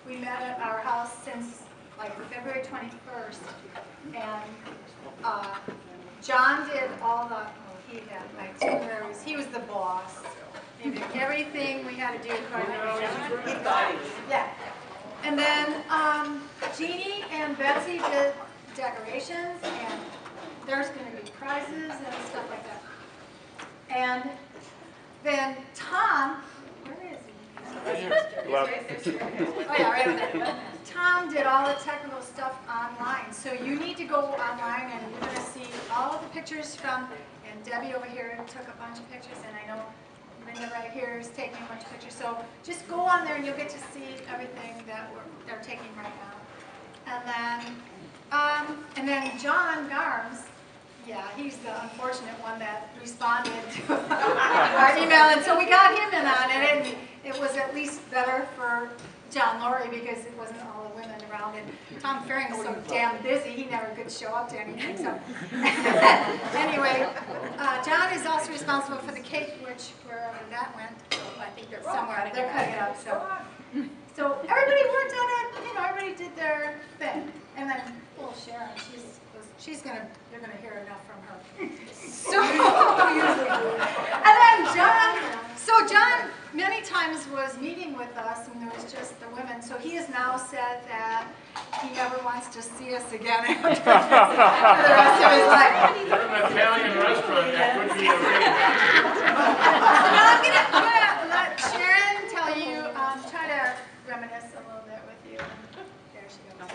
we met at our house since like February 21st, and John did all the, he had itineraries, he was the boss. He did everything we had to do according to yeah. And then Jeannie and Betsy did decorations, and there's going to be prizes and stuff like that. And then Tom, where is he? Oh yeah, right over there. Tom did all the technical stuff online. So you need to go online and you're going to see all the pictures from, and Debbie over here took a bunch of pictures, and I know Linda right here is taking a bunch of pictures. So just go on there and you'll get to see everything that they're taking right now. And then John Garms, yeah, he's the unfortunate one that responded to our email, and so we got him in on it, and it was at least better for John Laurie because it wasn't all the women around it. Tom Fearing was so damn busy, he never could show up to anything. So anyway, John is also responsible for the cake, which wherever that went, I think they're somewhere, they're cutting it up. So everybody worked on it, you know, everybody did their thing. And then, well, Sharon, you're gonna hear enough from her. So, and then John many times was meeting with us, and there was just the women. So he has now said that he never wants to see us again after the rest of his life. They're an Italian restaurant, that would be a real. So now I'm gonna let Sharon tell you, try to reminisce a little bit with you. There she goes.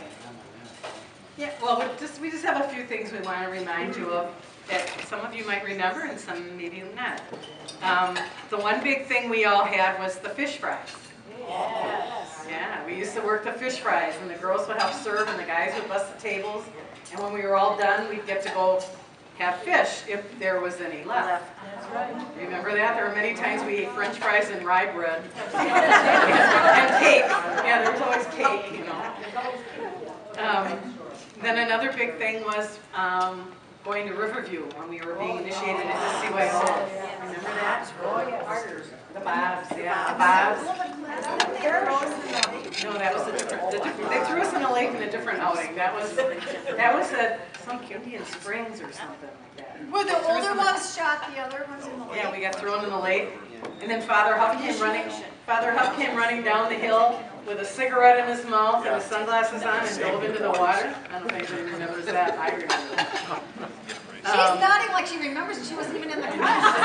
Yeah, well, we just have a few things we want to remind you of that some of you might remember and some maybe not. The one big thing we all had was the fish fries. Yes. Yeah, we used to work the fish fries, and the girls would help serve, and the guys would bust the tables. And when we were all done, we'd get to go have fish if there was any left. That's right. Remember that? There were many times we ate French fries and rye bread. And cake. Yeah, there was always cake, you know. Then another big thing was going to Riverview when we were being initiated into CYO. Remember that? Oh, yes. The Bobs, yeah, the Bobs. No, that was a different, they threw us in a lake in a different outing. That was at some Indian Springs or something like that. Were the older ones shot the other ones in the lake? Yeah, we got thrown in the lake. And then Father Huff came running down the hill with a cigarette in his mouth and his sunglasses on and dove into the water. I don't know if anybody remembers that. I remember. She's nodding like she remembers, and she wasn't even in the class.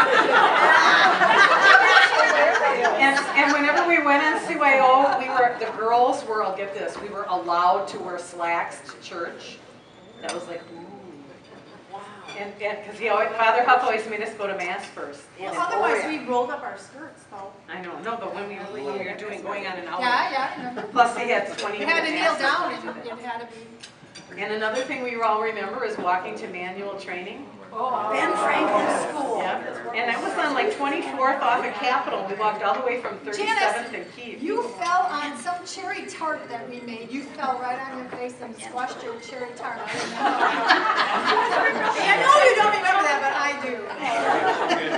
And whenever we went on CYO, the girls were, I'll get this, we were allowed to wear slacks to church. That was like, ooh. Wow. And because Father Huff always made us go to Mass first. Well, otherwise we rolled up our skirts, though. I know, no, but when we were going on an outing. Yeah. Plus he had 20 You had to kneel down, and it had to be. And another thing we all remember is walking to manual training. Oh, Ben Franklin's school. Yep. And that was on like 24th off of Capitol. We walked all the way from 37th and Keith. You fell on some cherry tart that we made. You fell right on your face and squashed your cherry tart. I know you don't remember that, but I do.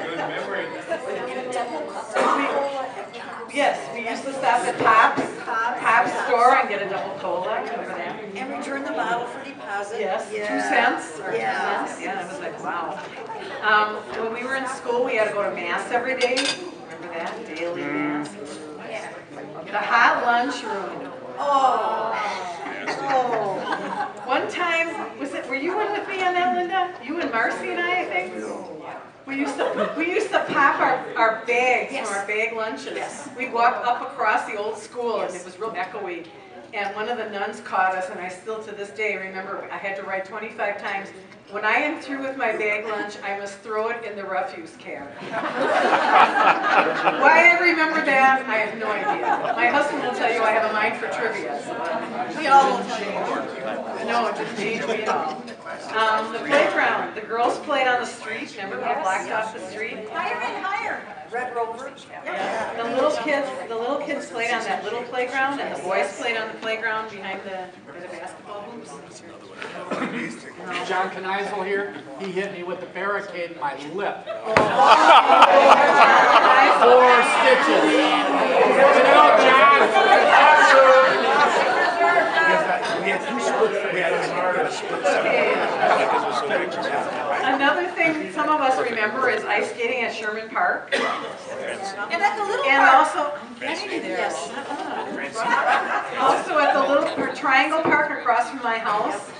Good memory. Yes, we used to stop at Pop's store and get a double cola. Remember that? And return the bottle for deposit. Yes, Yeah. 2 cents. Or Yeah. 2 cents. Yeah, it was like, wow. When we were in school, we had to go to Mass every day. Remember that? Daily Mass. The hot lunchroom. Oh. One time, were you in with me on that, Linda? You and Marcy and I think? We used to pop our bags from our bag lunches. Yes. We'd walk up across the old school, and it was real echoey. And one of the nuns caught us, and I still to this day remember I had to write 25 times, when I am through with my bag lunch, I must throw it in the refuse can. Why I remember that, I have no idea. My husband will tell you I have a mind for trivia. So we all will tell you. No, it didn't change me at all. The playground. The girls played on the street. Remember, we blocked off the street. Higher and higher. Red Rover. Yeah. The little kids played on that little playground, and the boys played on the playground behind the basketball hoops. John Kneisel here, he hit me with the barricade in my lip. 4 stitches. You know, John. remember is ice skating at Sherman Park. And at the little And park. also, I'm getting there. Yes. Also at the little Triangle Park across from my house.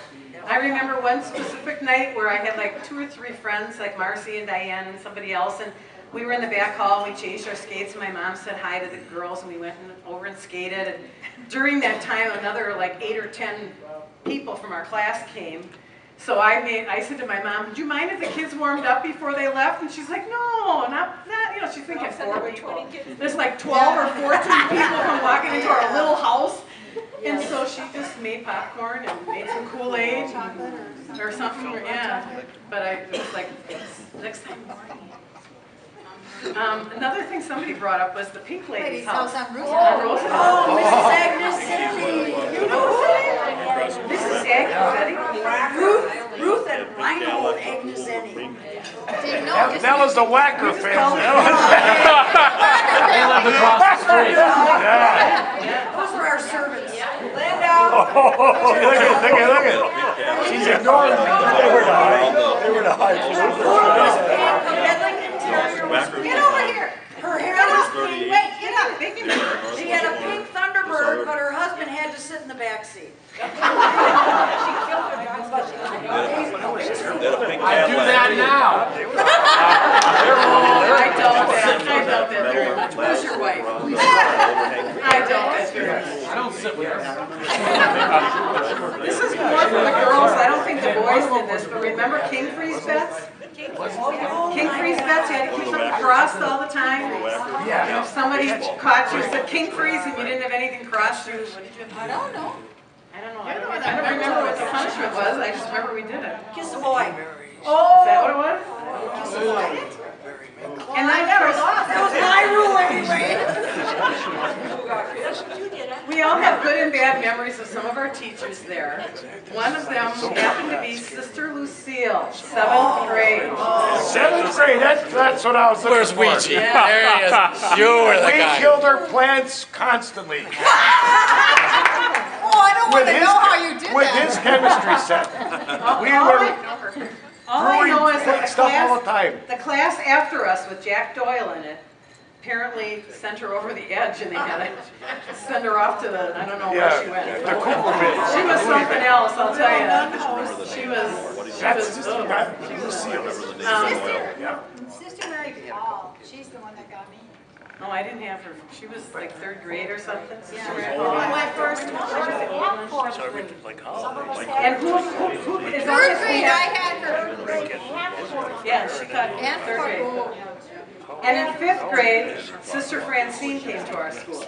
I remember one specific night where I had like 2 or 3 friends, like Marcy and Diane and somebody else, and we were in the back hall, we changed our skates, and my mom said hi to the girls, and we went over and skated. And during that time, another like 8 or 10 people from our class came. So I said to my mom, "Would you mind if the kids warmed up before they left?" And she's like, "No, not that." You know, she's thinking 4 people. There's like 12 or 14 people from walking into our little house. And so she just made popcorn and made some Kool-Aid or something, yeah. But it was like, next time. Another thing somebody brought up was the Pink Lady's house. on Roosevelt. Oh, Mrs. Agnes City. Mrs. Agnes, Ruth and Reinhold Agnes City. That was the Wacker family. They lived across the street. Yeah. Those were our servants. Look at it. She's ignoring me. They were the high Get over here. Her hair was Wait, get up. She had a pink Thunderbird, but her husband had to sit in the back seat. I do that now. I doubt that very much. Where's your wife? I doubt that very much. I don't sit with her. This is more for the girls. I don't think the boys did this, but remember king freeze bets? King freeze bets, you had to keep them crossed all the time. And if somebody caught you, said king freeze, and you didn't have anything crossed, you. I don't know. I don't know. I don't remember what the punishment was. I just remember we did it. Kiss the boy. Oh, is that what it was? Kiss the boy. And I never lost. That was my rule anyway. We all have good and bad memories of some of our teachers there. One of them happened to be Sister Lucille, 7th grade. 7th grade, that's what I was looking for. Where's Ouija? There he is. You were the We guy. killed our plants constantly. Oh, I don't want to know how you did With that. his chemistry set. We were All I know is that brewing stuff all the time. the class after us with Jack Doyle in it apparently sent her over the edge, and they had to send her off to the, I don't know where she went. The Cooper bit. She was something else, I'll tell you. She was, That's just oh. not Lucille. Sister Mary Paul, she's the one that got me. No, I didn't have her. She was like 3rd grade or something. Sister Mary Well, Paul. my first one. And who is on Third this grade, thing? I had her. Yeah, she got And 3rd grade. fourth. And in 5th grade, Sister Francine came to our school.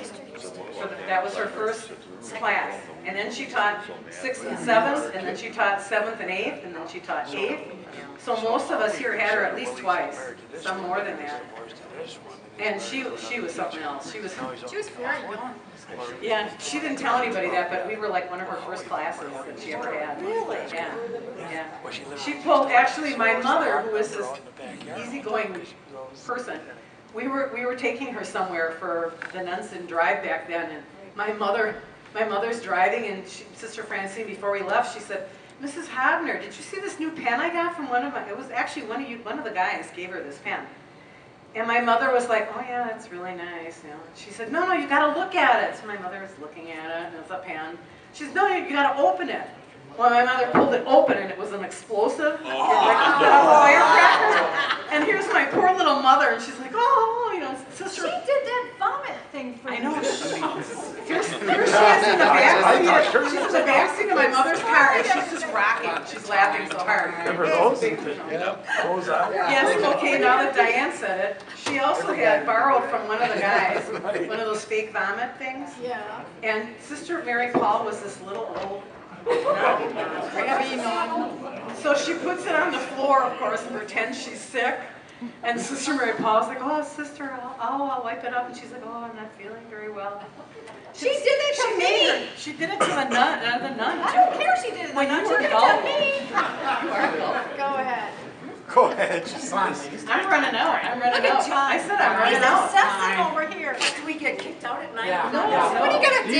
That was her first class. And then she taught 6th and 7th, and then she taught 7th and 8th, and then she taught 8th. So most of us here had her at least twice, some more than that. And she was something else. She was very young. yeah, she didn't tell anybody that, but we were like one of her first classes that she ever had. Really? Yeah, yeah. She pulled, actually, my mother, who was this easygoing person, we were taking her somewhere for the nuns didn't drive back then, and my mother's driving, and Sister Francine, before we left, she said, "Mrs. Hodner, did you see this new pen I got from one of my?" It was actually one of the guys gave her this pen. And my mother was like, "Oh yeah, that's really nice." You know. She said, "No, you got to look at it." So my mother was looking at it, and it's a pen. She said, "No, you got to open it." Well, my mother pulled it open, and it was an explosive, like a firecracker. And here's my poor little mother, and she's like, "Oh, you know, sister." She did that vomit thing for I me. know. Here she is in the back seat. She's in the back seat of my mother's car, and she's just rocking. She's laughing so hard. Remember those? Yes, okay, now that Diane said it, she also had borrowed from one of the guys, one of those fake vomit things. Yeah. And Sister Mary Paul was this little old nun. Heavy nun. So she puts it on the floor, of course, and pretends she's sick. And Sister Mary Paul's like, "Oh, sister, I'll wipe it up." And she's like, "Oh, I'm not feeling very well." She did that to me. She did it to the nun, I don't too. care she did it. When you She were did it adult. to me. You are adult. Go ahead. Go ahead. I'm running out. I'm running Look out. at John. I said I'm running He's out. obsessing over here. Do we get kicked out at night? Yeah. No, Yeah. What are you gonna do?